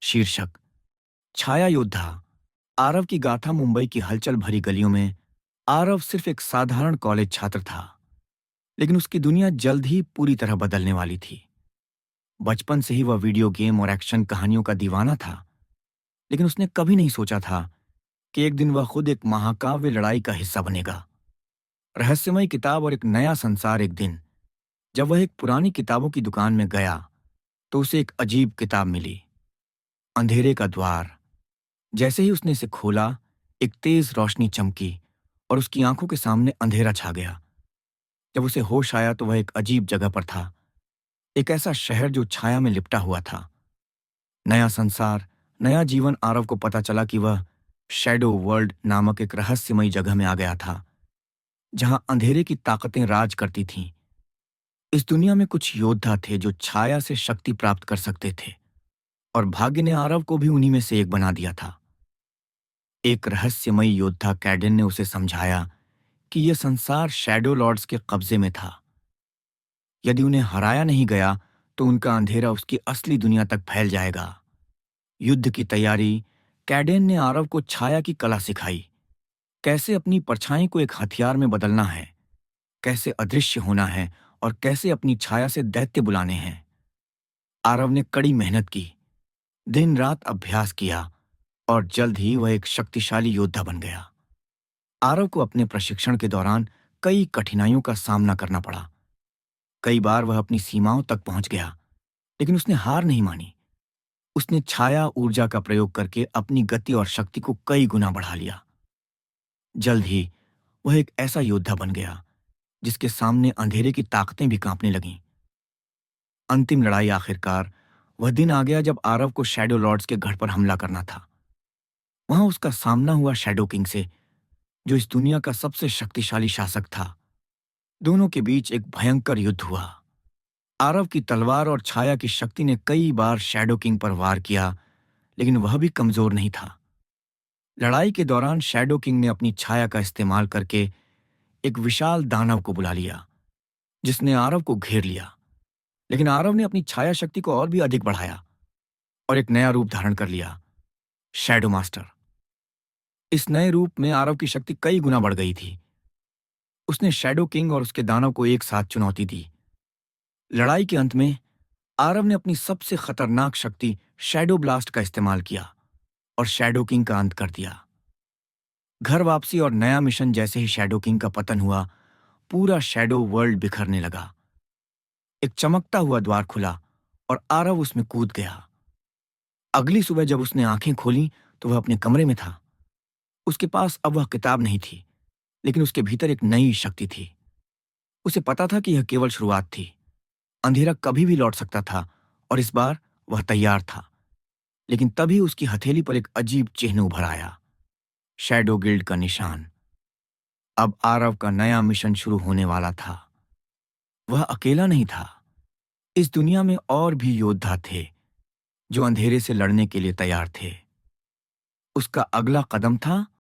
शीर्षक छाया योद्धा। आरव की गाथा। मुंबई की हलचल भरी गलियों में आरव सिर्फ एक साधारण कॉलेज छात्र था, लेकिन उसकी दुनिया जल्द ही पूरी तरह बदलने वाली थी। बचपन से ही वह वीडियो गेम और एक्शन कहानियों का दीवाना था, लेकिन उसने कभी नहीं सोचा था कि एक दिन वह खुद एक महाकाव्य लड़ाई का हिस्सा बनेगा। रहस्यमय किताब और एक नया संसार। एक दिन जब वह एक पुरानी किताबों की दुकान में गया, तो उसे एक अजीब किताब मिली, अंधेरे का द्वार। जैसे ही उसने इसे खोला, एक तेज रोशनी चमकी और उसकी आंखों के सामने अंधेरा छा गया। जब उसे होश आया तो वह एक अजीब जगह पर था, एक ऐसा शहर जो छाया में लिपटा हुआ था। नया संसार, नया जीवन। आरव को पता चला कि वह शैडो वर्ल्ड नामक एक रहस्यमयी जगह में आ गया था, जहां अंधेरे की ताकतें राज करती थीं। इस दुनिया में कुछ योद्धा थे जो छाया से शक्ति प्राप्त कर सकते थे, और भाग्य ने आरव को भी उन्हीं में से एक बना दिया था। एक रहस्यमयी योद्धा कैडेन ने उसे समझाया कि यह संसार शैडो लॉर्ड्स के कब्जे में था। यदि उन्हें हराया नहीं गया तो उनका अंधेरा उसकी असली दुनिया तक फैल जाएगा। युद्ध की तैयारी। कैडेन ने आरव को छाया की कला सिखाई, कैसे अपनी परछाई को एक हथियार में बदलना है, कैसे अदृश्य होना है और कैसे अपनी छाया से दैत्य बुलाने हैं। आरव ने कड़ी मेहनत की, दिन रात अभ्यास किया, और जल्द ही वह एक शक्तिशाली योद्धा बन गया। आरव को अपने प्रशिक्षण के दौरान कई कठिनाइयों का सामना करना पड़ा। कई बार वह अपनी सीमाओं तक पहुंच गया, लेकिन उसने हार नहीं मानी। उसने छाया ऊर्जा का प्रयोग करके अपनी गति और शक्ति को कई गुना बढ़ा लिया। जल्द ही वह एक ऐसा योद्धा बन गया जिसके सामने अंधेरे की ताकतें भी कांपने लगीं। अंतिम लड़ाई। आखिरकार वह दिन आ गया जब आरव को शैडो लॉर्ड्स के गढ़ पर हमला करना था। वहां उसका सामना हुआ शैडो किंग से, जो इस दुनिया का सबसे शक्तिशाली शासक था। दोनों के बीच एक भयंकर युद्ध हुआ। आरव की तलवार और छाया की शक्ति ने कई बार शैडो किंग पर वार किया, लेकिन वह भी कमजोर नहीं था। लड़ाई के दौरान शैडो किंग ने अपनी छाया का इस्तेमाल करके एक विशाल दानव को बुला लिया, जिसने आरव को घेर लिया। लेकिन आरव ने अपनी छाया शक्ति को और भी अधिक बढ़ाया और एक नया रूप धारण कर लिया, शैडो मास्टर। इस नए रूप में आरव की शक्ति कई गुना बढ़ गई थी। उसने शैडो किंग और उसके दानव को एक साथ चुनौती दी। लड़ाई के अंत में आरव ने अपनी सबसे खतरनाक शक्ति शैडो ब्लास्ट का इस्तेमाल किया और शैडो किंग का अंत कर दिया। घर वापसी और नया मिशन। जैसे ही शैडो किंग का पतन हुआ, पूरा शैडो वर्ल्ड बिखरने लगा। एक चमकता हुआ द्वार खुला और आरव उसमें कूद गया। अगली सुबह जब उसने आंखें खोलीं तो वह अपने कमरे में था। उसके पास अब वह किताब नहीं थी, लेकिन उसके भीतर एक नई शक्ति थी। उसे पता था कि यह केवल शुरुआत थी। अंधेरा कभी भी लौट सकता था, और इस बार वह तैयार था। लेकिन तभी उसकी हथेली पर एक अजीब चिन्ह उभर आया, शैडो गिल्ड का निशान। अब आरव का नया मिशन शुरू होने वाला था। वह अकेला नहीं था। इस दुनिया में और भी योद्धा थे जो अंधेरे से लड़ने के लिए तैयार थे। उसका अगला कदम था